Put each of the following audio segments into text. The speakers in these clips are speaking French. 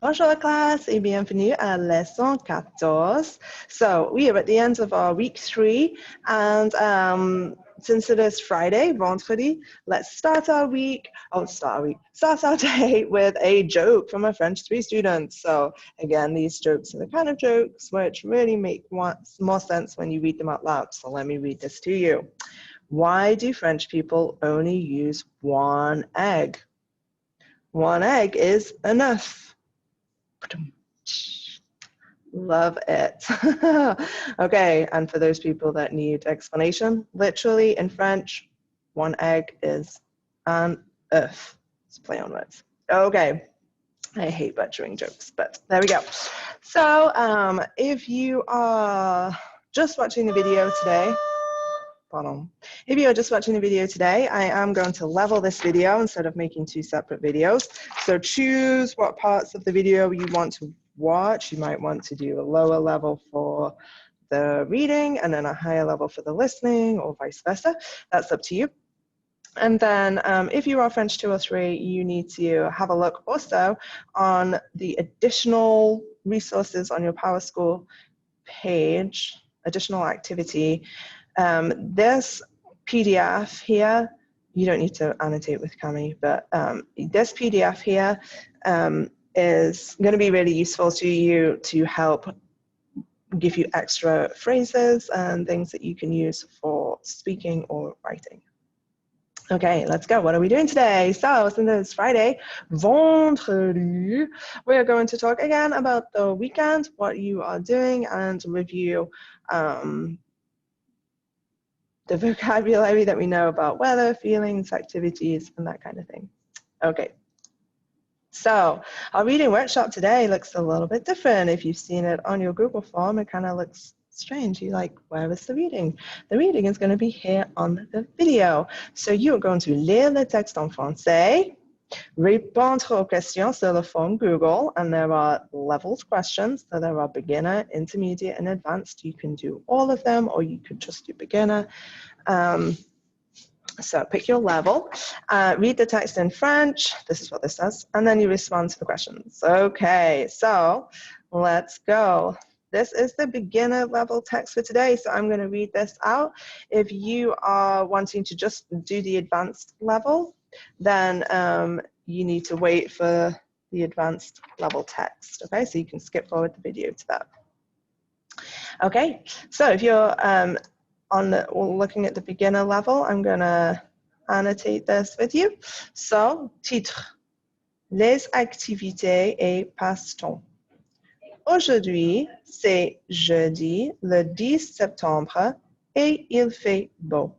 Bonjour classe et bienvenue à leçon 14. So we are at the end of our week 3 and since it is Friday, vendredi, let's start our day with a joke from a French 3 student. So again, these jokes are the kind of jokes which really make more sense when you read them out loud. So let me read this to you. Why do French people only use one egg? One egg is enough. Love it. Okay, and for those people that need explanation, literally in French, one egg is un œuf. It's play on words. Okay, I hate butchering jokes, but there we go. So if you are just watching the video today, if you are just watching the video today, I am going to level this video instead of making two separate videos. So choose what parts of the video you want to watch. You might want to do a lower level for the reading and then a higher level for the listening, or vice versa. That's up to you. And then if you are French 2 or 3, you need to have a look also on the additional resources on your PowerSchool page, additional activity. This PDF here, you don't need to annotate with Cami, but this PDF here is going to be really useful to you to help give you extra phrases and things that you can use for speaking or writing. Okay, let's go. What are we doing today? So, since it's Friday, vendredi, we are going to talk again about the weekend, what you are doing, and review the vocabulary that we know about weather, feelings, activities, and that kind of thing. Okay. So our reading workshop today looks a little bit different. If you've seen it on your Google form, it kind of looks strange. You're like, where is the reading? The reading is going to be here on the video. So you are going to lire le texte en français, répondre aux questions sur le form Google, and there are levels questions. So there are beginner, intermediate, and advanced. You can do all of them, or you could just do beginner. So pick your level, read the text in French, this is what this says, and then you respond to the questions. Okay, so let's go. This is the beginner level text for today, so I'm going to read this out. If you are wanting to just do the advanced level, then you need to wait for the advanced level text, okay? So you can skip forward the video to that. Okay, so if you're looking at the beginner level, I'm going to annotate this with you. So, titre, les activités et passe-temps. Aujourd'hui, c'est jeudi, le 10 septembre, et il fait beau.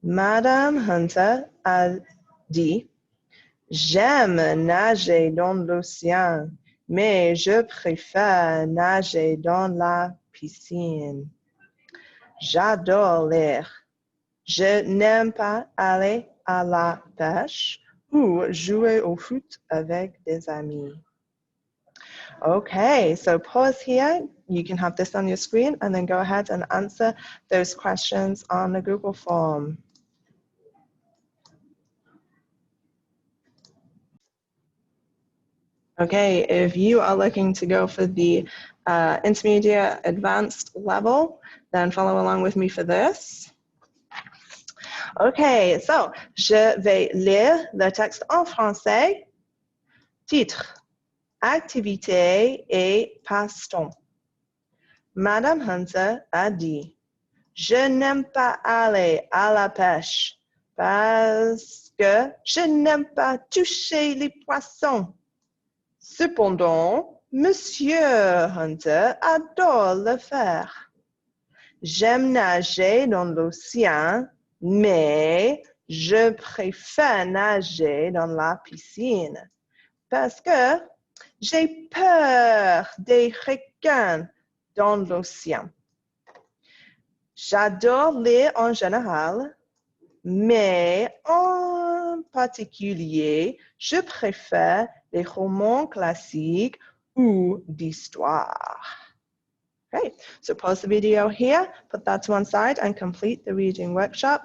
Madame Hunter a dit, j'aime nager dans l'océan, mais je préfère nager dans la piscine. J'adore lire. Je n'aime pas aller à la pêche ou jouer au foot avec des amis. Okay, so pause here. You can have this on your screen and then go ahead and answer those questions on the Google form. Okay, if you are looking to go for the intermediate advanced level, then follow along with me for this. Okay, so je vais lire le texte en français. Titre, activité et passe-temps. Madame Hunter a dit, je n'aime pas aller à la pêche parce que je n'aime pas toucher les poissons. Cependant, Monsieur Hunter adore le faire. J'aime nager dans l'océan, mais je préfère nager dans la piscine parce que j'ai peur des requins dans l'océan. J'adore lire en général, mais en particulier, je préfère les romans classiques ou d'histoire. Okay, so pause the video here, put that to one side, and complete the reading workshop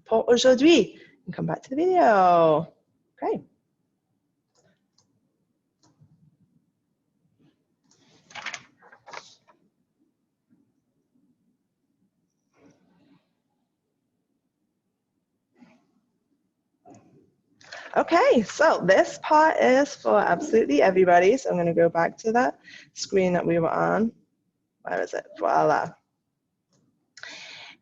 pour aujourd'hui. And come back to the video. Okay. Okay, so this part is for absolutely everybody. So I'm going to go back to that screen that we were on. Where is it? Voila.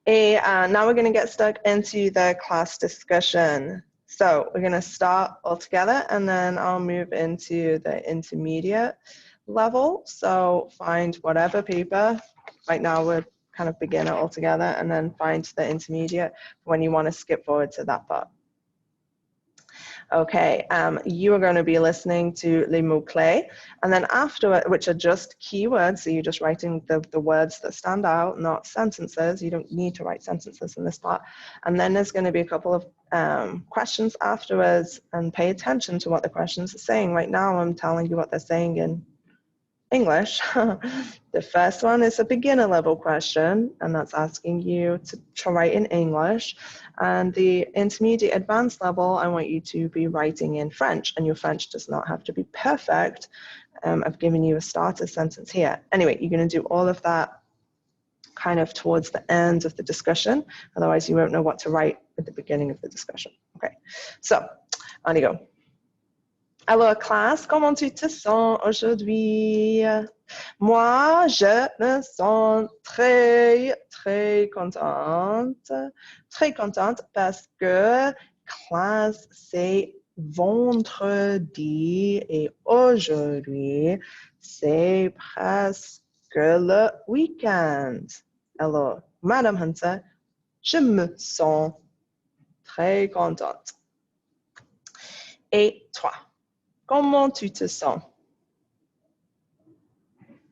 Now we're going to get stuck into the class discussion. So we're going to start all together and then I'll move into the intermediate level. So find whatever paper. Right now we're kind of beginner all together, and then find the intermediate when you want to skip forward to that part. Okay, you are going to be listening to les mots-clés, and then afterward, which are just keywords, so you're just writing the words that stand out, not sentences. You don't need to write sentences in this part. And then there's going to be a couple of questions afterwards, and pay attention to what the questions are saying. Right now, I'm telling you what they're saying in English. The first one is a beginner level question, and that's asking you to write in English. And the intermediate advanced level, I want you to be writing in French, and your French does not have to be perfect. I've given you a starter sentence here. Anyway, you're going to do all of that kind of towards the end of the discussion. Otherwise, you won't know what to write at the beginning of the discussion. Okay, so on you go. Alors, classe, comment tu te sens aujourd'hui? Moi, je me sens très, très contente. Très contente parce que classe, c'est vendredi et aujourd'hui, c'est presque le week-end. Alors, Madame Hunter, je me sens très contente. Et toi? Comment tu te sens?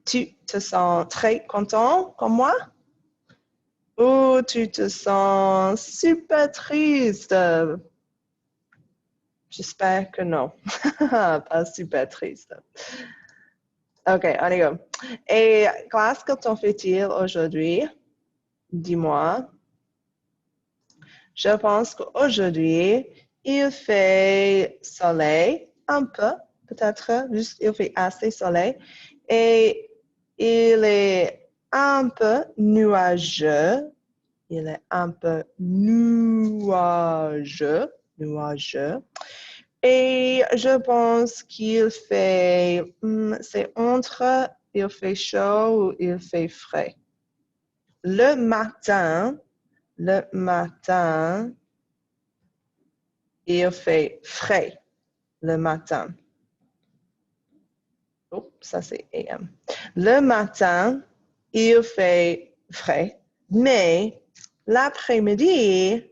Tu te sens très content comme moi? Ou tu te sens super triste? J'espère que non. Pas super triste. Ok, on y go. Et classe, que t'en fait-il aujourd'hui? Dis-moi. Je pense qu'aujourd'hui, il fait soleil, un peu, peut-être, juste il fait assez soleil. Et il est un peu nuageux. Il est un peu nuageux. Et je pense qu'il fait, c'est entre, il fait chaud ou il fait frais. Le matin, il fait frais. Le matin. Oh, ça c'est AM. Le matin, il fait frais, mais l'après-midi,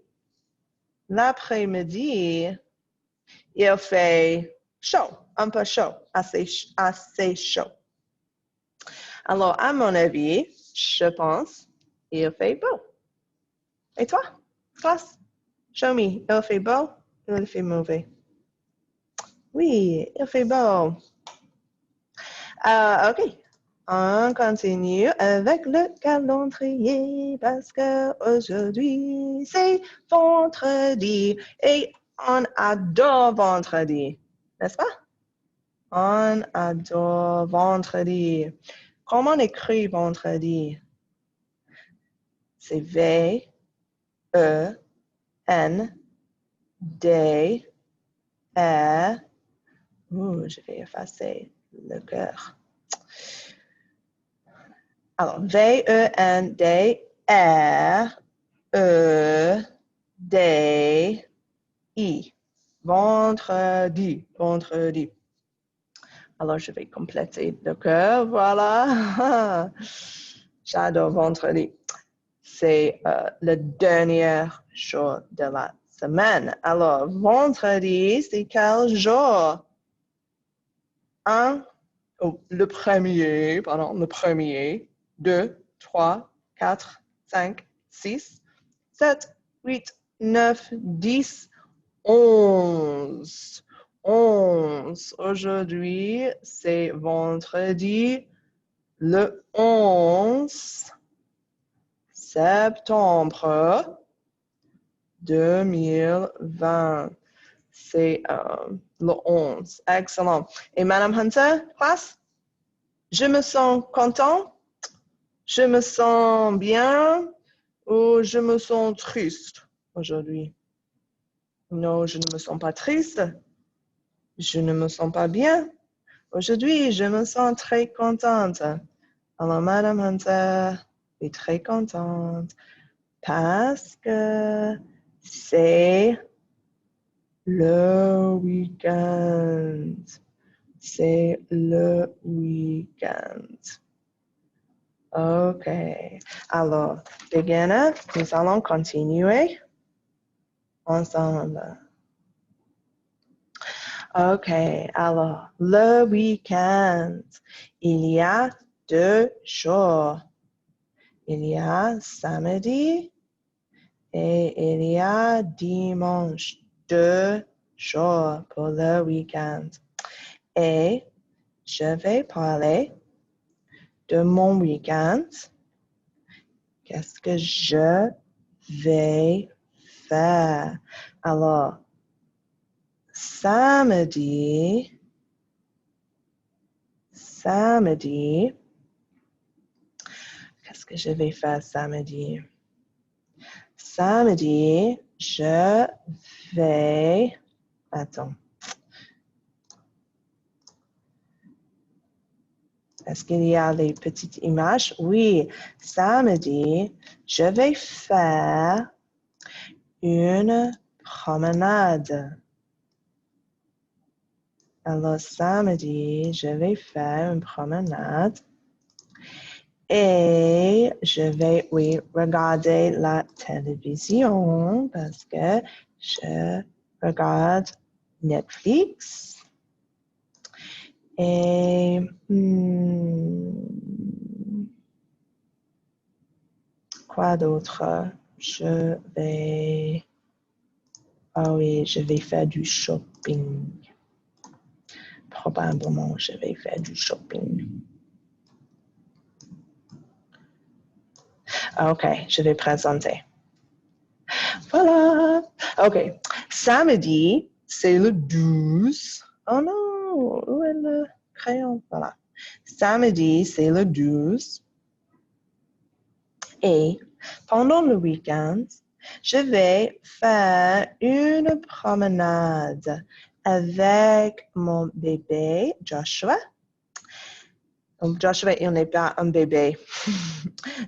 il fait chaud, un peu chaud, assez chaud. Alors, à mon avis, je pense, il fait beau. Et toi, classe? Show me, il fait beau ou il fait mauvais? Oui, il fait beau. OK. On continue avec le calendrier parce qu'aujourd'hui, c'est vendredi et on adore vendredi, n'est-ce pas? On adore vendredi. Comment on écrit vendredi? C'est V-E-N-D-R. Je vais effacer le cœur. Alors, V-E-N-D-R-E-D-I. Vendredi. Alors, je vais compléter le cœur. Voilà. J'adore vendredi. C'est le dernier jour de la semaine. Alors, vendredi, c'est quel jour? Le premier, 2, 3, 4, 5, 6, 7, 8, 9, 10, 11. 11. Aujourd'hui, c'est vendredi, le 11 septembre 2020. C'est le 11. Excellent. Et Madame Hunter, classe? Je me sens content, je me sens bien ou je me sens triste aujourd'hui? Non, je ne me sens pas triste. Je ne me sens pas bien. Aujourd'hui, je me sens très contente. Alors, Madame Hunter est très contente parce que c'est le week-end. C'est le week-end. OK. Alors, beginner, nous allons continuer ensemble. OK. Alors, le week-end, il y a 2 jours. Il y a samedi et il y a dimanche. 2 jours pour le week-end. Et je vais parler de mon week-end. Qu'est-ce que je vais faire? Alors, samedi, qu'est-ce que je vais faire samedi? Samedi, je vais... Attends. Est-ce qu'il y a les petites images? Oui, samedi, je vais faire une promenade. Alors, samedi, je vais faire une promenade. Et je vais, oui, regarder la télévision parce que je regarde Netflix. Et quoi d'autre? Je vais... Ah oui, je vais faire du shopping. Probablement, je vais faire du shopping. OK, je vais présenter. Voilà. OK. Samedi, c'est le 12. Oh non, où est le crayon? Voilà. Samedi, c'est le 12. Et pendant le week-end, je vais faire une promenade avec mon bébé Joshua. Donc, Joshua, il n'est pas un bébé.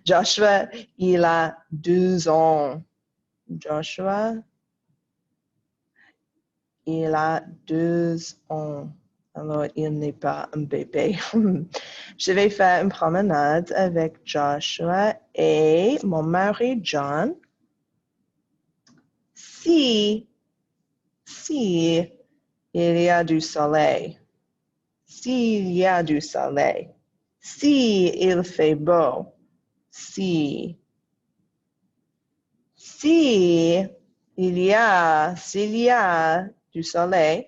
Joshua, il a 12 ans. Joshua, il a 12 ans. Alors, il n'est pas un bébé. Je vais faire une promenade avec Joshua et mon mari John. Si il y a du soleil. S'il y a du soleil. Si il fait beau. S'il y a du soleil,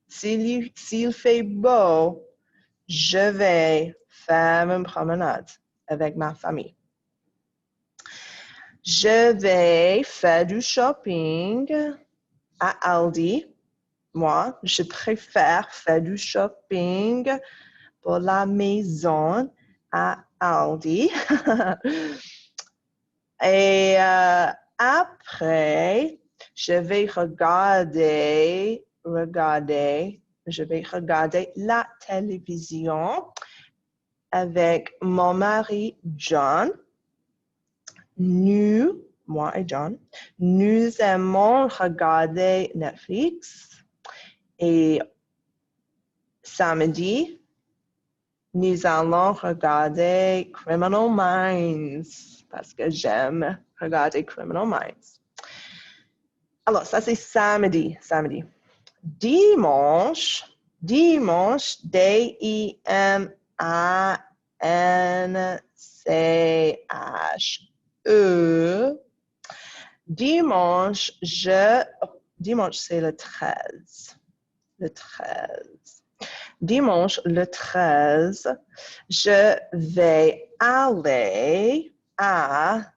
s'il fait beau, je vais faire une promenade avec ma famille. Je vais faire du shopping à Aldi. Moi, je préfère faire du shopping pour la maison à Aldi. Et après, je vais regarder la télévision avec mon mari John. Moi et John, nous aimons regarder Netflix. Et samedi, nous allons regarder Criminal Minds parce que j'aime regarder Criminal Minds. Alors, ça c'est samedi. Dimanche, D-I-M-A-N-C-H-E. Dimanche, c'est le 13. Dimanche, le 13, je vais aller à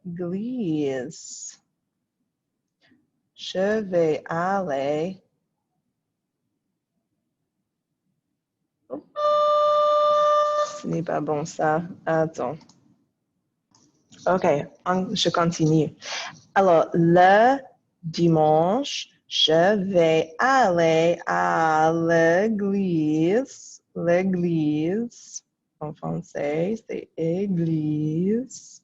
l'église. Je vais aller... Ce n'est pas bon ça. Attends. OK, je continue. Alors, le dimanche, je vais aller à l'église. L'église, en français, c'est église.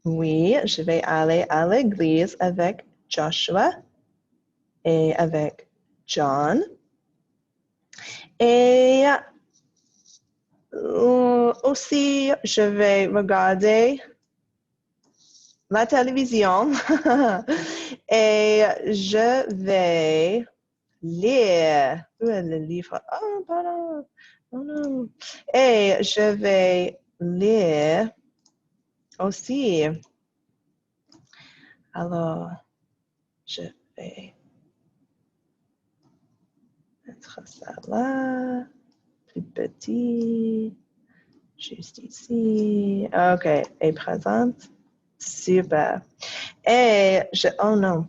Oui, je vais aller à l'église avec Joshua et avec John. Et aussi, je vais regarder la télévision et je vais lire. Où est le livre? Oh, pardon. Oh non. Et je vais lire aussi. Alors, je vais mettre ça là, plus petit, juste ici. OK, et présente. Super. Et je, oh non,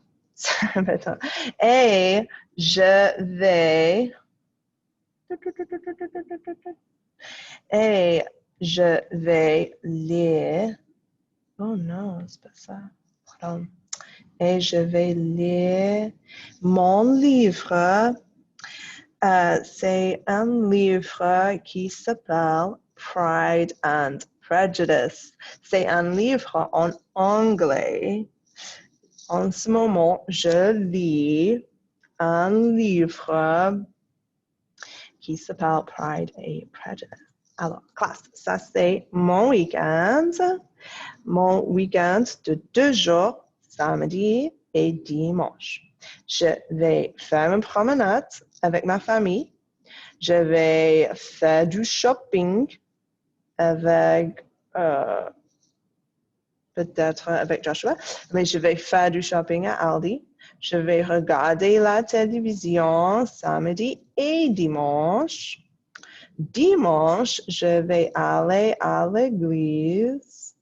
et je vais, et je vais lire, oh non, c'est pas ça, pardon. Et je vais lire mon livre. C'est un livre qui s'appelle Pride and Prejudice. C'est un livre en anglais. En ce moment, je lis un livre qui s'appelle Pride and Prejudice. Alors, classe, ça c'est mon week-end. Mon week-end de 2 jours, samedi et dimanche. Je vais faire une promenade avec ma famille. Je vais faire du shopping avec peut-être avec Joshua, mais je vais faire du shopping à Aldi. Je vais regarder la télévision samedi et dimanche. Dimanche, je vais aller à l'église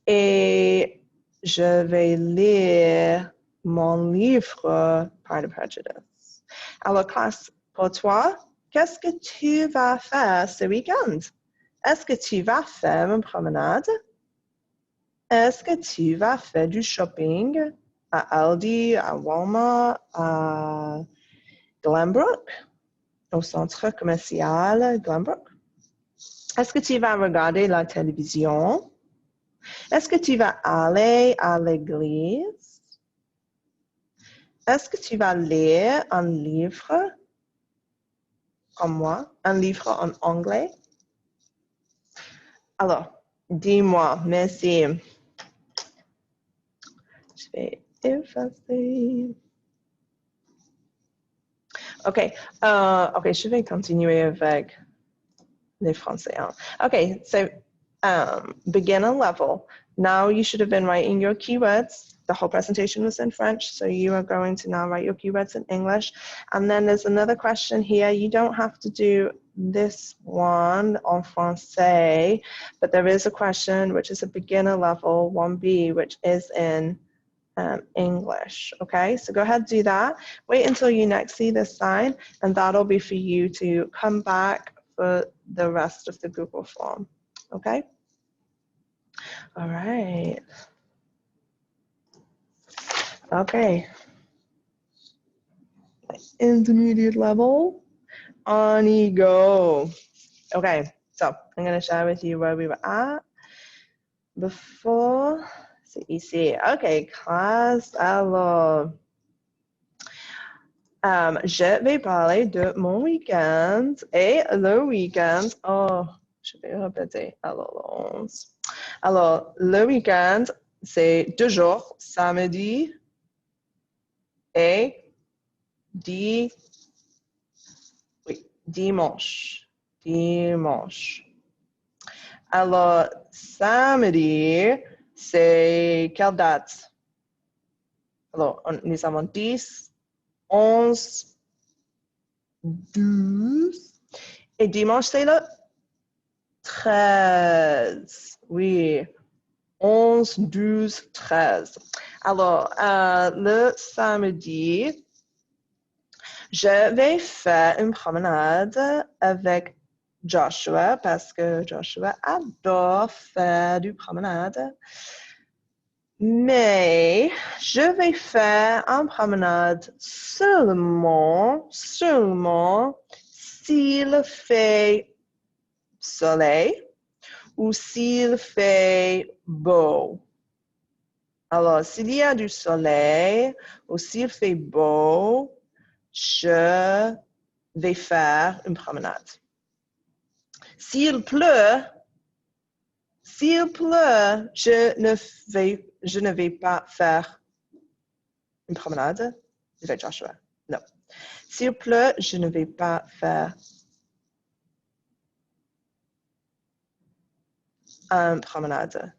et je vais lire mon livre Pride and Prejudice. Alors, classe, pour toi, qu'est-ce que tu vas faire ce week-end? Est-ce que tu vas faire une promenade? Est-ce que tu vas faire du shopping à Aldi, à Walmart, à Glenbrook, au centre commercial Glenbrook? Est-ce que tu vas regarder la télévision? Est-ce que tu vas aller à l'église? Est-ce que tu vas lire un livre comme moi, un livre en anglais? Alors, dis-moi, merci. Je vais effacer. OK, je vais continuer avec les Français. Okay, so beginner level. Now you should have been writing your keywords. The whole presentation was in French, so you are going to now write your keywords in English. And then there's another question here. You don't have to do this one en français, but there is a question which is a beginner level 1B, which is in English. Okay, so go ahead and do that. Wait until you next see this sign, and that'll be for you to come back for the rest of the Google form. Okay? All right. Okay. Intermediate level. On you go. Okay, so I'm going to share with you where we were at before. C'est ici. Okay, classe, alors. Je vais parler de mon week-end et le week-end. Oh, je vais répéter. Alors, le 11. Alors, le week-end, c'est 2 jours, samedi et dimanche. Dimanche. Alors, samedi, c'est quelle date? Alors, nous avons 10, 11, 12. Et dimanche, c'est le 13. Oui. 11, 12, 13. Alors, le samedi, je vais faire une promenade avec Joshua parce que Joshua adore faire du promenade. Mais je vais faire une promenade seulement s'il fait soleil ou s'il fait beau. Alors, s'il y a du soleil ou s'il fait beau, je vais faire une promenade. S'il pleut, je ne vais pas faire une promenade avec Joshua. Non. S'il pleut, je ne vais pas faire une promenade.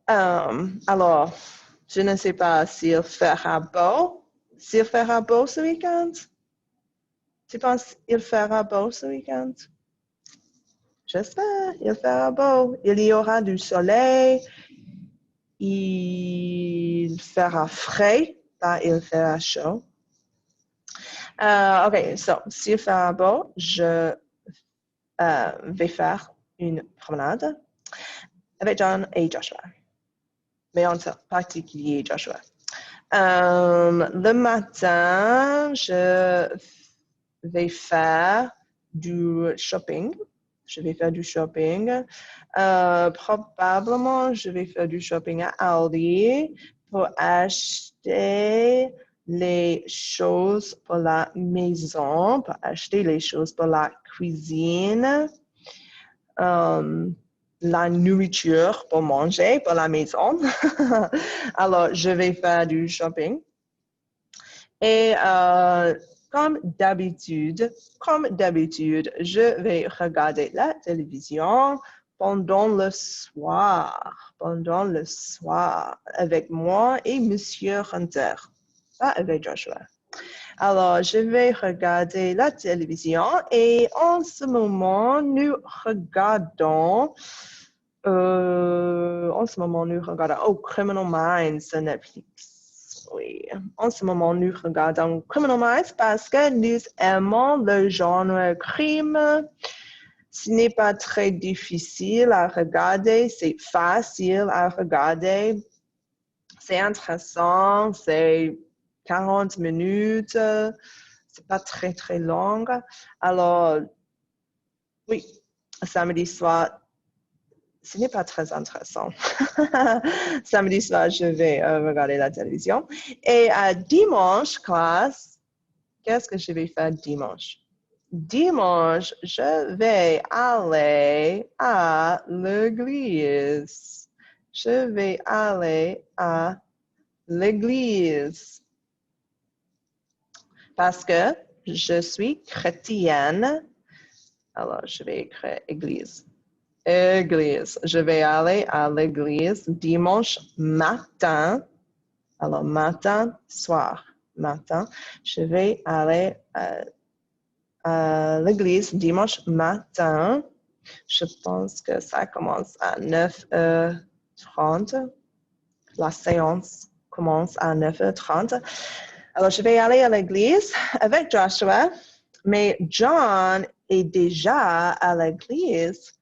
Alors, je ne sais pas s'il fera beau. S'il fera beau ce week-end? Tu penses qu'il fera beau ce week-end? J'espère, il fera beau. Il y aura du soleil. Il fera frais, pas il fera chaud. OK, so, s'il fera beau, je vais faire une promenade avec John et Joshua. Mais en particulier Joshua. Le matin, je vais faire du shopping. Probablement, je vais faire du shopping à Aldi pour acheter les choses pour la maison, pour acheter les choses pour la cuisine, la nourriture pour manger pour la maison. Alors, je vais faire du shopping. Et comme d'habitude, je vais regarder la télévision pendant le soir, avec moi et Monsieur Hunter, pas avec Joshua. Alors, je vais regarder la télévision et en ce moment, nous regardons Criminal Minds sur Netflix. Oui, en ce moment, nous regardons Criminal Minds parce que nous aimons le genre crime. Ce n'est pas très difficile à regarder, c'est facile à regarder. C'est intéressant, c'est 40 minutes, c'est pas très, très long. Alors, oui, samedi soir, ce n'est pas très intéressant. Samedi soir, je vais regarder la télévision. Et dimanche, classe, qu'est-ce que je vais faire dimanche? Dimanche, je vais aller à l'église. Je vais aller à l'église. Parce que je suis chrétienne. Alors, je vais écrire église. Église. Je vais aller à l'église dimanche matin. Alors, matin, soir. Matin. Je vais aller à l'église dimanche matin. Je pense que ça commence à 9h30. La séance commence à 9h30. Alors, je vais aller à l'église avec Joshua, mais John est déjà à l'église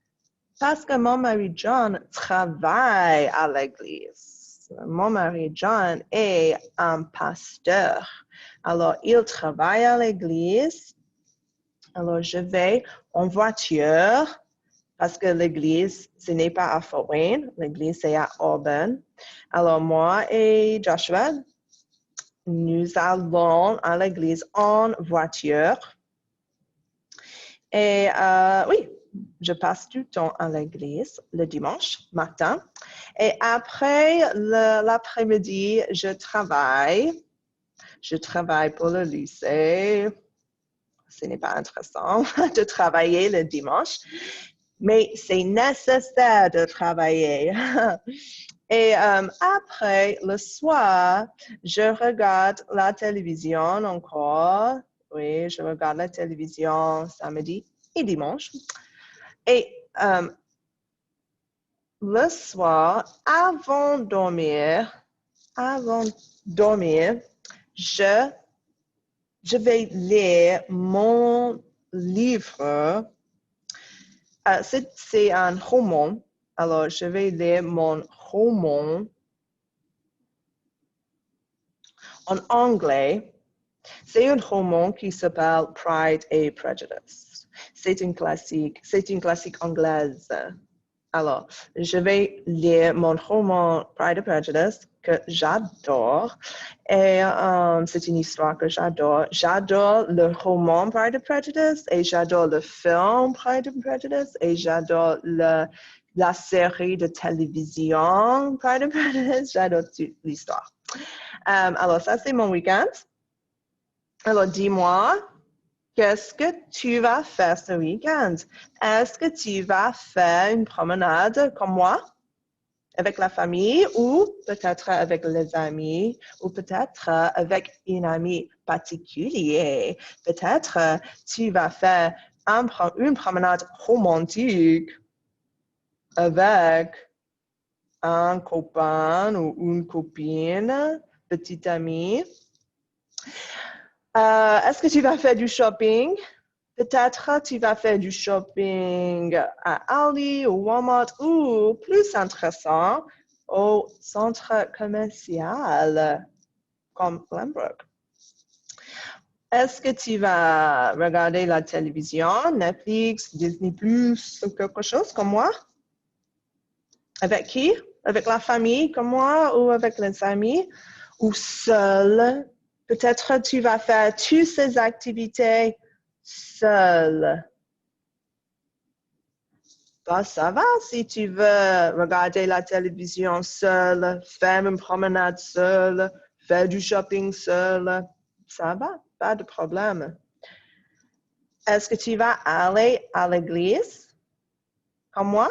parce que mon mari John travaille à l'église. Mon mari John est un pasteur. Alors, il travaille à l'église. Alors, je vais en voiture parce que l'église, ce n'est pas à Fort Wayne, l'église, c'est à Auburn. Alors, moi et Joshua, nous allons à l'église en voiture. Et oui, je passe du temps à l'église le dimanche matin. Et après l'après-midi, je travaille. Je travaille pour le lycée. Ce n'est pas intéressant de travailler le dimanche, mais c'est nécessaire de travailler. Et après, le soir, je regarde la télévision encore. Oui, je regarde la télévision samedi et dimanche. Et le soir, avant de dormir, je vais lire mon livre C'est un roman. Alors, je vais lire mon roman en anglais. C'est un roman qui s'appelle Pride and Prejudice. C'est une classique anglaise. Alors, je vais lire mon roman Pride and Prejudice que j'adore. Et c'est une histoire que j'adore. J'adore le roman Pride and Prejudice et j'adore le film Pride and Prejudice et j'adore la série de télévision Pride and Prejudice. J'adore toute l'histoire. Alors, ça, c'est mon week-end. Alors, dis-moi, qu'est-ce que tu vas faire ce week-end? Est-ce que tu vas faire une promenade comme moi, avec la famille, ou peut-être avec les amis, ou peut-être avec une amie particulière? Peut-être tu vas faire une promenade romantique avec un copain ou une copine, petite amie. Est-ce que tu vas faire du shopping? Peut-être tu vas faire du shopping à Aldi ou Walmart ou plus intéressant au centre commercial comme Glenbrook. Est-ce que tu vas regarder la télévision, Netflix, Disney+, ou quelque chose comme moi? Avec qui? Avec la famille comme moi ou avec les amis? Ou seul? Peut-être tu vas faire toutes ces activités seul. Bah, ça va si tu veux regarder la télévision seul, faire une promenade seul, faire du shopping seul. Ça va, pas de problème. Est-ce que tu vas aller à l'église comme moi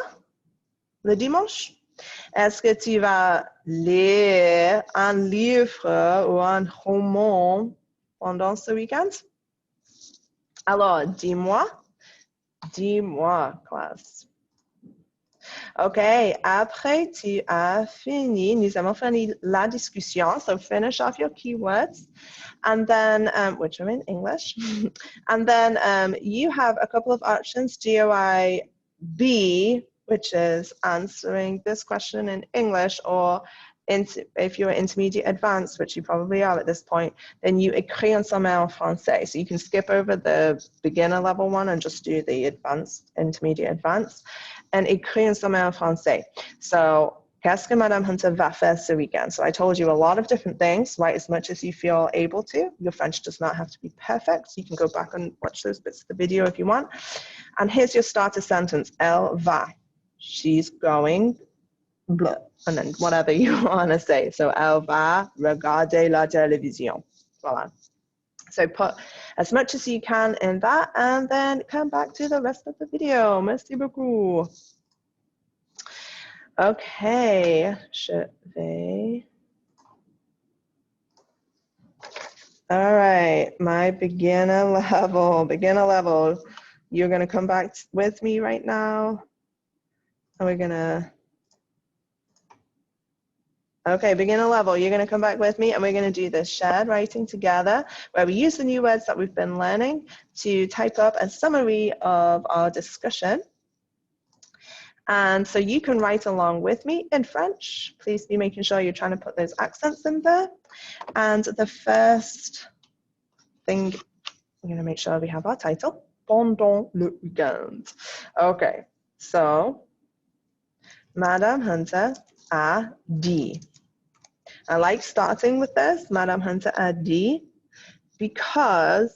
le dimanche? Est-ce que tu vas lire un livre ou un roman pendant ce week-end? Alors, dis-moi, classe. OK, après tu as fini, nous avons fini la discussion. So finish off your keywords and then, which are in English. And then you have a couple of options, GOIB, which is answering this question in English, or if you're intermediate advanced, which you probably are at this point, then you écris un sommaire en français. So you can skip over the beginner level one and just do the advanced, intermediate advanced, and écris un sommaire en français. So qu'est-ce que Madame Hunter va faire ce weekend? So I told you a lot of different things. Write as much as you feel able to. Your French does not have to be perfect. So you can go back and watch those bits of the video if you want. And here's your starter sentence. Elle va. She's going, blah, and then whatever you want to say. So elle va regarder la télévision. Voilà. So put as much as you can in that and then come back to the rest of the video. Merci beaucoup. Okay, je vais. All right, my beginner level. You're gonna come back with me right now. And we're gonna, okay, beginner level, you're gonna come back with me and we're gonna do this shared writing together where we use the new words that we've been learning to type up a summary of our discussion. And so you can write along with me in French. Please be making sure you're trying to put those accents in there. And the first thing, I'm going to make sure we have our title, Pendant le week-end. Okay, so Madame Hunter a dit. I like starting with this, Madame Hunter a dit, because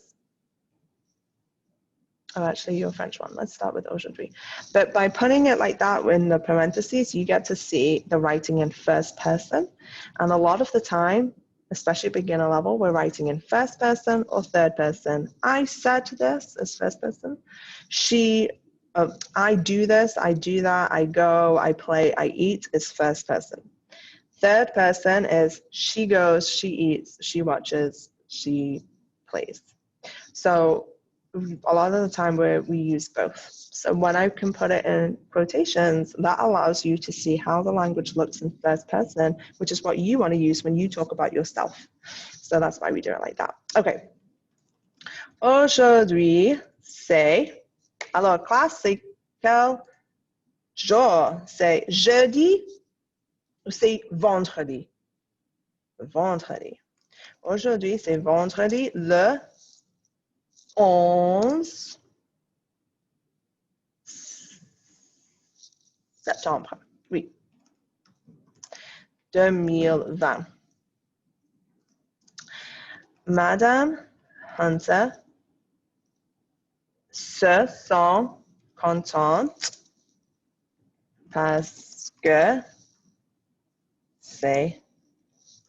oh, actually, your French one. Let's start with aujourd'hui. But by putting it like that in the parentheses, you get to see the writing in first person. And a lot of the time, especially beginner level, we're writing in first person or third person. I said this as first person. I do this, I do that, I go, I play, I eat is first person. Third person is she goes, she eats, she watches, she plays. So a lot of the time we use both. So when I can put it in quotations, that allows you to see how the language looks in first person, which is what you want to use when you talk about yourself. So that's why we do it like that. Okay. Aujourd'hui, c'est, alors classe, c'est Quel jour? C'est jeudi ou c'est vendredi? Vendredi. Aujourd'hui, c'est vendredi le 11 septembre. Oui. 2020. Madame Hunter se sent contente parce que c'est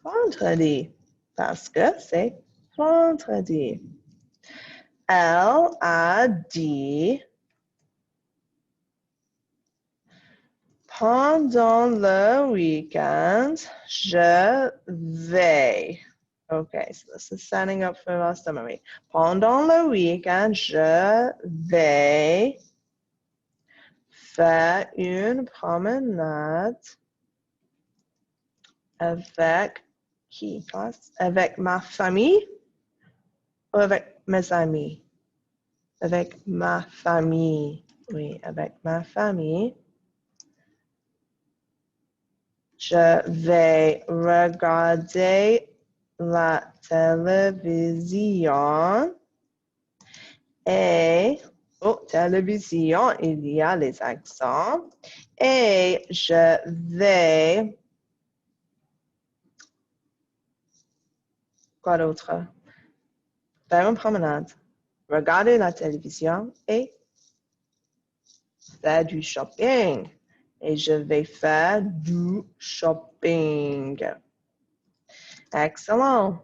vendredi. Parce que c'est vendredi. Elle a dit pendant le week-end, je vais. Okay, so this is setting up for our summary. Pendant le week-end, je vais faire une promenade avec qui, classe? Avec ma famille ou avec mes amis? Avec ma famille. Oui, avec ma famille. Je vais regarder la télévision et télévision, il y a les accents et je vais quoi d'autre? Faire une promenade, regarder la télévision et faire du shopping. Et je vais faire du shopping. Excellent.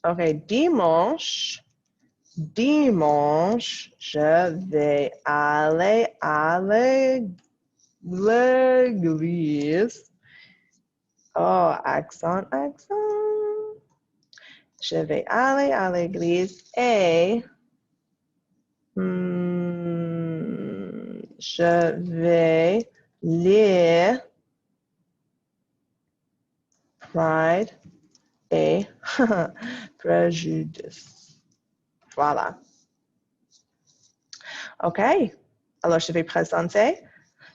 OK, dimanche, je vais aller à l'église. Oh, accent. Je vais aller à l'église et je vais lire Pride et Prejudice. Voilà. OK. Alors, je vais présenter.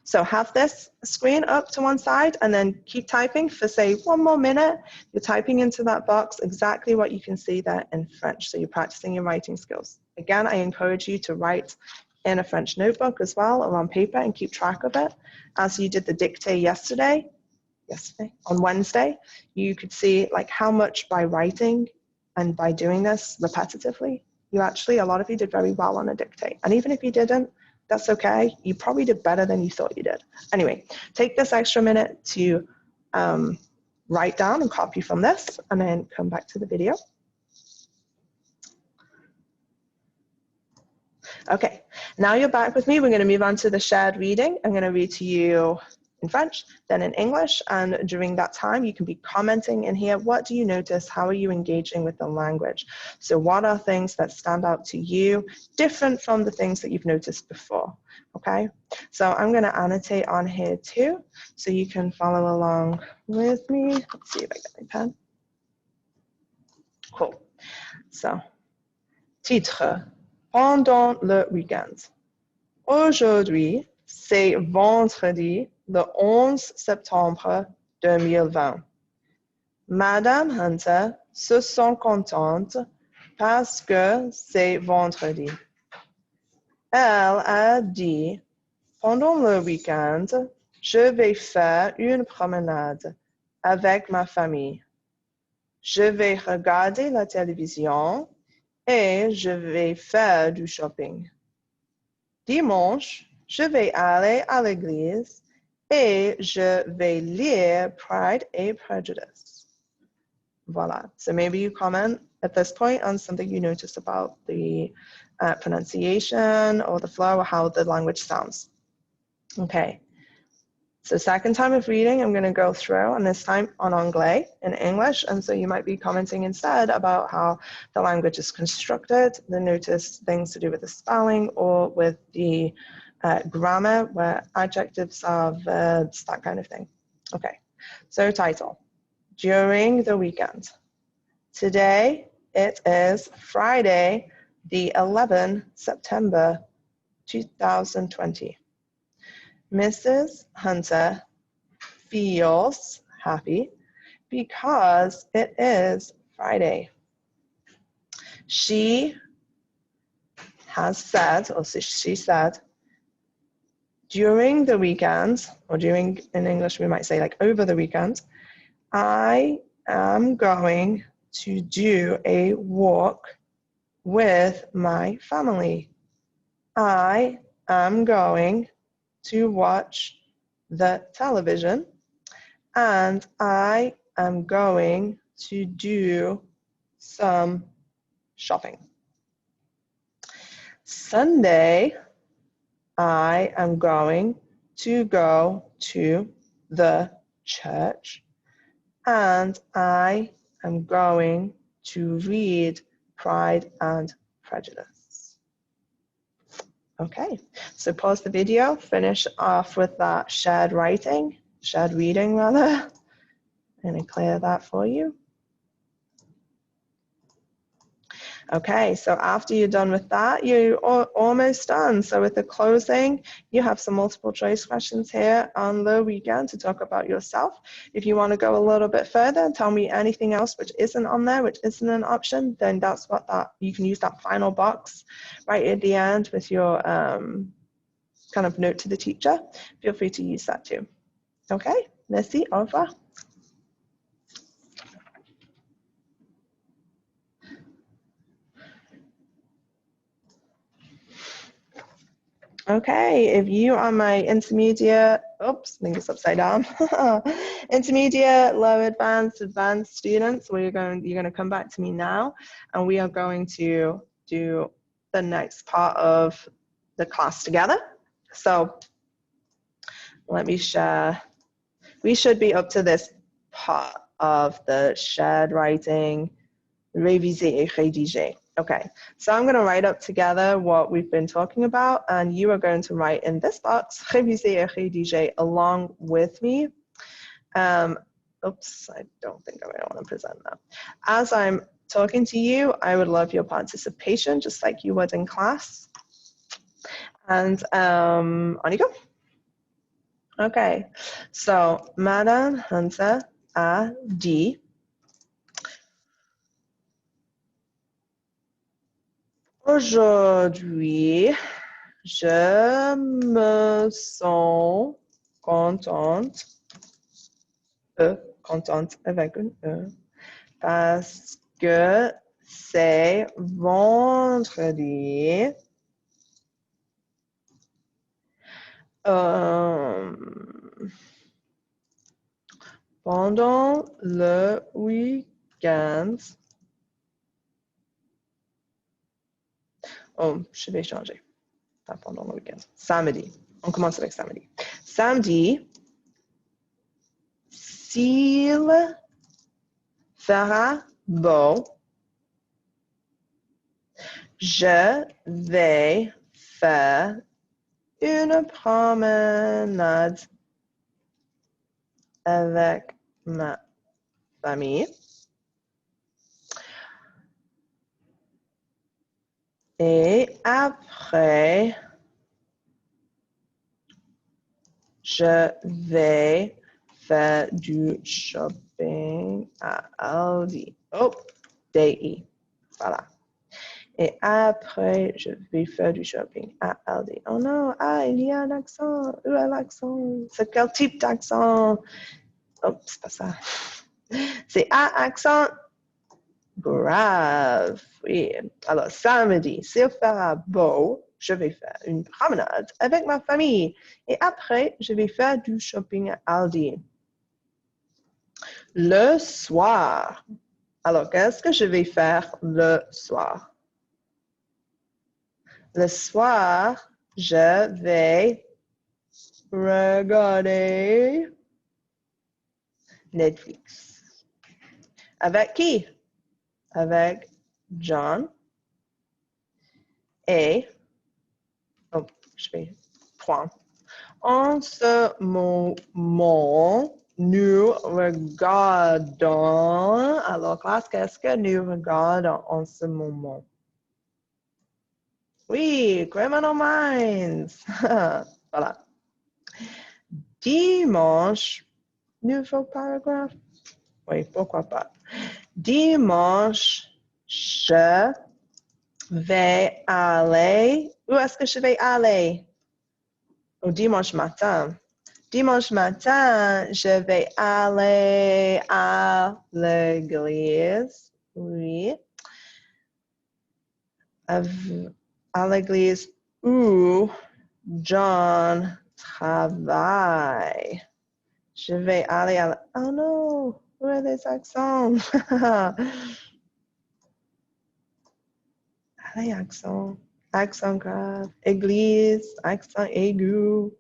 So have this screen up to one side and then keep typing for, say, 1 more minute. You're typing into that box exactly what you can see there in French. So you're practicing your writing skills. Again, I encourage you to write in a French notebook as well or on paper and keep track of it. As you did the dictée yesterday, on Wednesday, you could see like how much by writing and by doing this repetitively, a lot of you did very well on a dictée. And even if you didn't, that's okay. You probably did better than you thought you did. Anyway, take this extra minute to write down and copy from this and then come back to the video. Okay, now you're back with me. We're going to move on to the shared reading. I'm going to read to you in French, then in English, and during that time you can be commenting in here. What do you notice? How are you engaging with the language? So what are things that stand out to you different from the things that you've noticed before? Okay, so I'm going to annotate on here too so you can follow along with me. Let's see if I get my pen. Cool. So, titre, pendant le week-end. Aujourd'hui, c'est vendredi, le 11 septembre 2020. Madame Hunter se sent contente parce que c'est vendredi. Elle a dit, pendant le week-end, je vais faire une promenade avec ma famille. Je vais regarder la télévision et je vais faire du shopping. Dimanche, je vais aller à l'église et je vais lire Pride and Prejudice. Voilà. So maybe you comment at this point on something you noticed about the pronunciation or the flow or how the language sounds. Okay. So second time of reading, I'm going to go through, and this time on anglais in English. And so you might be commenting instead about how the language is constructed, then notice things to do with the spelling or with the grammar, where adjectives are verbs, that kind of thing. Okay, so title, during the weekend. Today, it is Friday, the 11th September, 2020. Mrs. Hunter feels happy because it is Friday. She has said, or she said, during the weekends, or during, in English we might say like over the weekend, I am going to do a walk with my family. I am going to watch the television, and I am going to do some shopping. Sunday, I am going to go to the church, and I am going to read Pride and Prejudice. Okay, so pause the video, finish off with that shared reading rather. I'm going to clear that for you. Okay, so after you're done with that, you're almost done. So with the closing, you have some multiple choice questions here on the weekend to talk about yourself. If you want to go a little bit further and tell me anything else which isn't on there, which isn't an option, then that's what you can use that final box right at the end with your kind of note to the teacher. Feel free to use that too. Okay, merci, au revoir. Okay, if you are my intermediate, oops, I think it's upside down. Intermediate, low advanced, advanced students, you're going to come back to me now, and we are going to do the next part of the class together. So let me share. We should be up to this part of the shared writing, réviser et rédiger. Okay, so I'm going to write up together what we've been talking about, and you are going to write in this box, réviser et rédiger, along with me. Oops, I don't think I want to present that. As I'm talking to you, I would love your participation, just like you would in class. And on you go. Okay, so Madame Hunter a dit, aujourd'hui, je me sens contente, contente avec un E, parce que c'est vendredi. Pendant le week-end, oh, je vais changer. Pas pendant le week-end. Samedi. On commence avec samedi. Samedi, s'il fera beau, je vais faire une promenade avec ma famille. Et après, je vais faire du shopping à Aldi. Oh, DI. Voilà. Et après, je vais faire du shopping à Aldi. Oh non, il y a un accent. Où est l'accent? C'est quel type d'accent? Oh, c'est pas ça. C'est un accent grave. Oui. Alors, samedi, s'il fera beau, je vais faire une promenade avec ma famille. Et après, je vais faire du shopping à Aldi. Le soir. Alors, qu'est-ce que je vais faire le soir? Le soir, je vais regarder Netflix. Avec qui? Avec John et, oh, je vais prendre. En ce moment, nous regardons, alors classe, qu'est-ce que nous regardons en ce moment? Oui, Criminal Minds. Voilà. Dimanche, nouveau paragraphe. Oui, pourquoi pas. Dimanche, je vais aller. Où est-ce que je vais aller? Au dimanche matin. Dimanche matin, je vais aller à l'église. Oui. À l'église où John travaille. Je vais aller à... Oh non, où est les accents? Allez, accent. Accent grave. Église, accent aigu.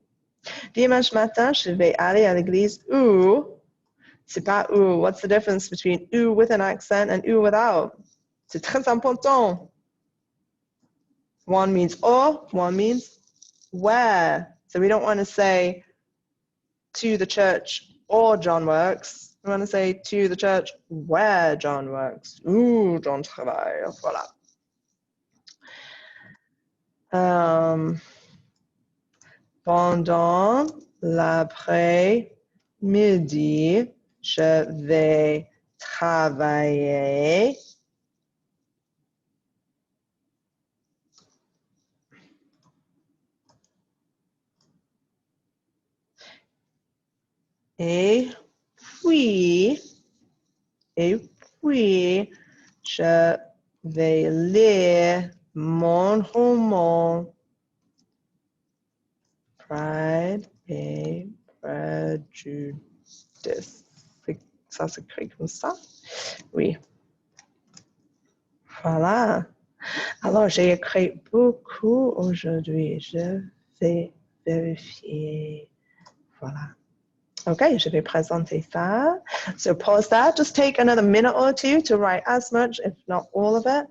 Dimanche matin, je vais aller à l'église où... C'est pas où. What's the difference between où with an accent and où without? C'est très important. One means or, one means where. So we don't want to say to the church or John works. We want to say to the church where John works. Où John travaille. Voilà. Pendant l'après-midi, je vais travailler. Et puis, je vais lire mon roman Pride et Prejudice. Ça s'écrit comme ça? Oui. Voilà. Alors, j'ai écrit beaucoup aujourd'hui. Je vais vérifier. Voilà. Okay, je vais présenter ça. So pause that. Just take another minute or two to write as much, if not all of it,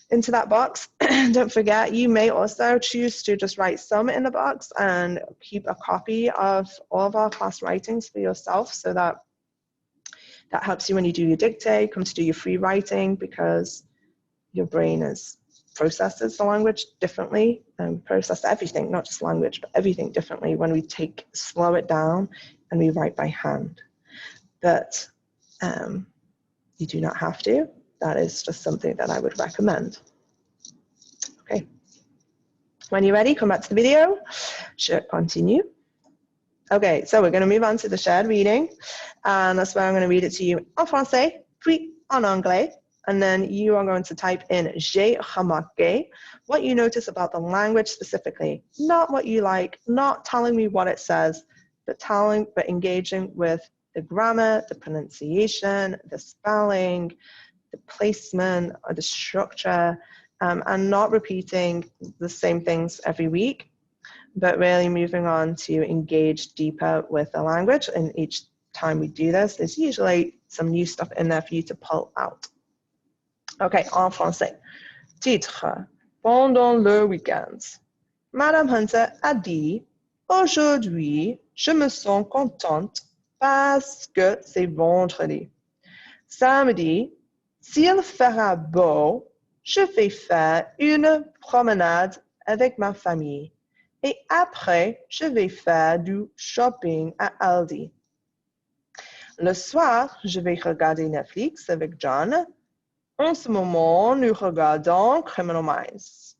into that box. Don't forget, you may also choose to just write some in the box and keep a copy of all of our class writings for yourself, so that helps you when you do your dictate, come to do your free writing, because your brain processes the language differently and process everything, not just language, but everything differently when we slow it down and we write by hand. But you do not have to. That is just something that I would recommend. Okay. When you're ready, come back to the video. Je continue. Okay, so we're going to move on to the shared reading. And that's where I'm going to read it to you en français, puis en anglais. And then you are going to type in j'ai remarqué, what you notice about the language specifically, not what you like, not telling me what it says, but engaging with the grammar, the pronunciation, the spelling, the placement, or the structure, and not repeating the same things every week, but really moving on to engage deeper with the language. And each time we do this, there's usually some new stuff in there for you to pull out. Okay, en français. Titre. Pendant le week-end. Madame Hunter a dit, aujourd'hui, je me sens contente parce que c'est vendredi. Samedi, s'il fera beau, je vais faire une promenade avec ma famille. Et après, je vais faire du shopping à Aldi. Le soir, je vais regarder Netflix avec John. En ce moment, nous regardons Criminal Minds.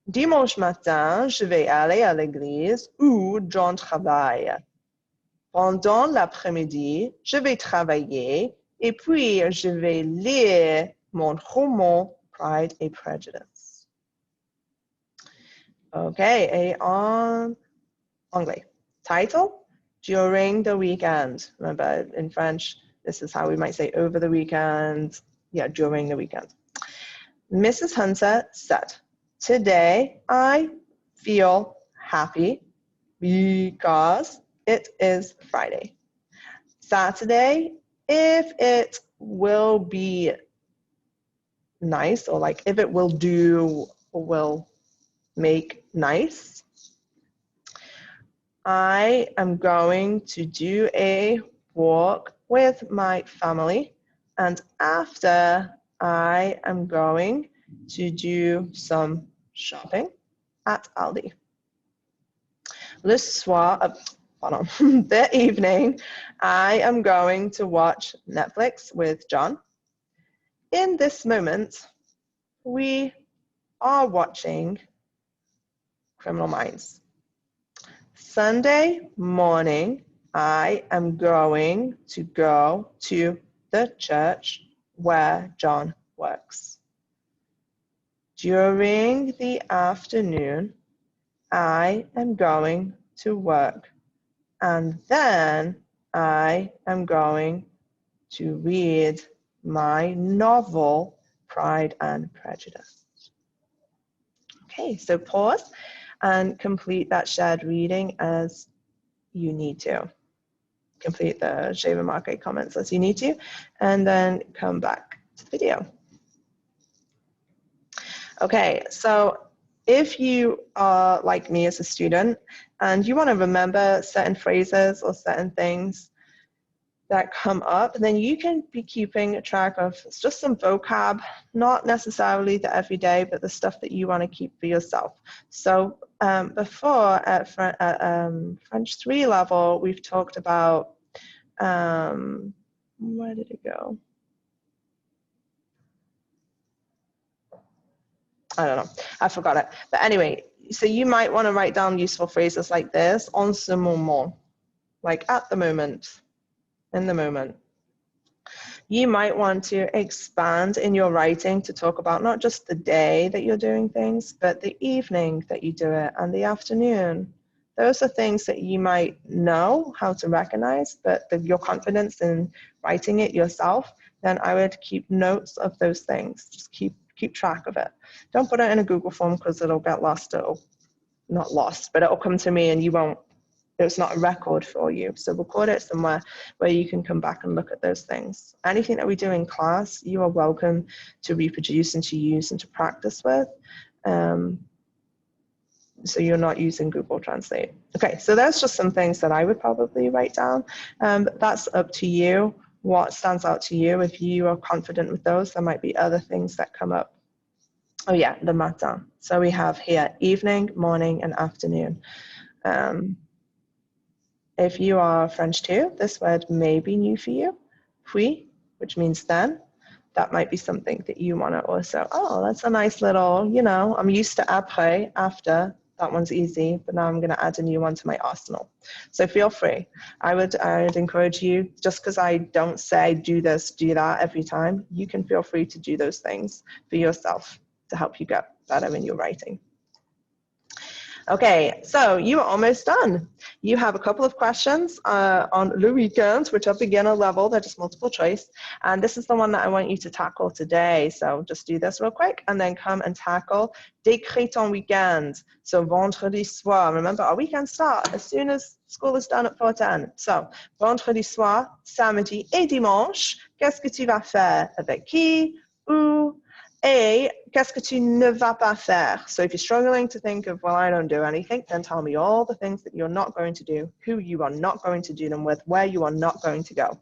Dimanche matin, je vais aller à l'église où John travaille. Pendant l'après-midi, je vais travailler et puis je vais lire mon roman Pride and Prejudice. Okay, et en anglais. Title, during the weekend. Remember, in French, this is how we might say over the weekend. Yeah, during the weekend. Mrs. Hunter said, today I feel happy because it is Friday. Saturday, if it will be nice, or like if it will do or will make nice, I am going to do a walk with my family, and after I am going to do some shopping at Aldi. Le soir, pardon, the evening, I am going to watch Netflix with John. In this moment, we are watching Criminal Minds. Sunday morning, I am going to go to the church where John works. During the afternoon, I am going to work, and then I am going to read my novel, Pride and Prejudice. Okay, so pause and complete that shared reading as you need to. Complete the j'ai remarqué comments as you need to, and then come back to the video. Okay, so if you are like me as a student and you want to remember certain phrases or certain things that come up, then you can be keeping track of just some vocab, not necessarily the everyday, but the stuff that you want to keep for yourself. So before at French 3 level, we've talked about, where did it go? I don't know, I forgot it. But anyway, so you might want to write down useful phrases like this, en ce moment, like at the moment, in the moment. You might want to expand in your writing to talk about not just the day that you're doing things, but the evening that you do it and the afternoon. Those are things that you might know how to recognize, but your confidence in writing it yourself, then I would keep notes of those things. Just keep track of it. Don't put it in a Google form because it'll get lost. It'll not lost, but it'll come to me and you won't. It's not a record for you. So record it somewhere where you can come back and look at those things. Anything that we do in class, you are welcome to reproduce and to use and to practice with. So you're not using Google Translate. Okay, so there's just some things that I would probably write down. That's up to you. What stands out to you? If you are confident with those, there might be other things that come up. Oh yeah, le matin. So we have here evening, morning, and afternoon. If you are French 2, this word may be new for you. Puis, which means then. That might be something that you want to also, oh, that's a nice little, you know, I'm used to après, after. That one's easy, but now I'm going to add a new one to my arsenal. So feel free. I would encourage you, just because I don't say do this, do that every time, you can feel free to do those things for yourself to help you get better in your writing. Okay, so you are almost done. You have a couple of questions on Le Weekend, which are beginner level. They're just multiple choice. And this is the one that I want you to tackle today. So just do this real quick and then come and tackle Décris ton weekend. So vendredi soir. Remember, our weekends start as soon as school is done at 4:10. So vendredi soir, samedi et dimanche, qu'est-ce que tu vas faire? Avec qui? Où? Et qu'est-ce que tu ne vas pas faire? So if you're struggling to think of, well, I don't do anything, then tell me all the things that you're not going to do, who you are not going to do them with, where you are not going to go.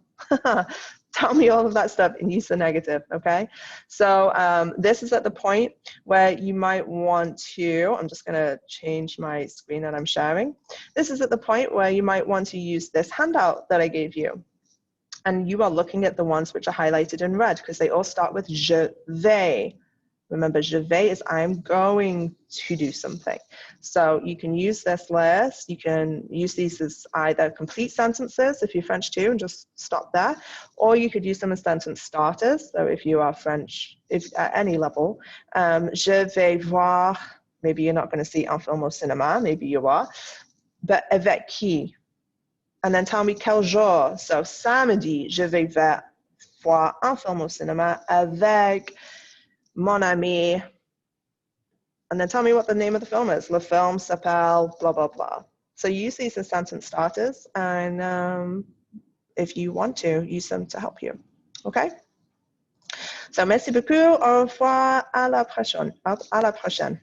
Tell me all of that stuff and use the negative, okay? So this is at the point where you might want to, I'm just gonna change my screen that I'm sharing. This is at the point where you might want to use this handout that I gave you. And you are looking at the ones which are highlighted in red because they all start with je vais. Remember, je vais is I'm going to do something. So you can use this list. You can use these as either complete sentences if you're French 2 and just stop there, or you could use them as sentence starters. So if you are French, if at any level, je vais voir, maybe you're not going to see un film au cinéma, maybe you are, but avec qui? And then tell me quel jour. So samedi, je vais voir un film au cinéma avec mon ami. And then tell me what the name of the film is. Le film s'appelle blah, blah, blah. So use these as sentence starters. And if you want to, use them to help you. Okay? So merci beaucoup. Au revoir. À la prochaine.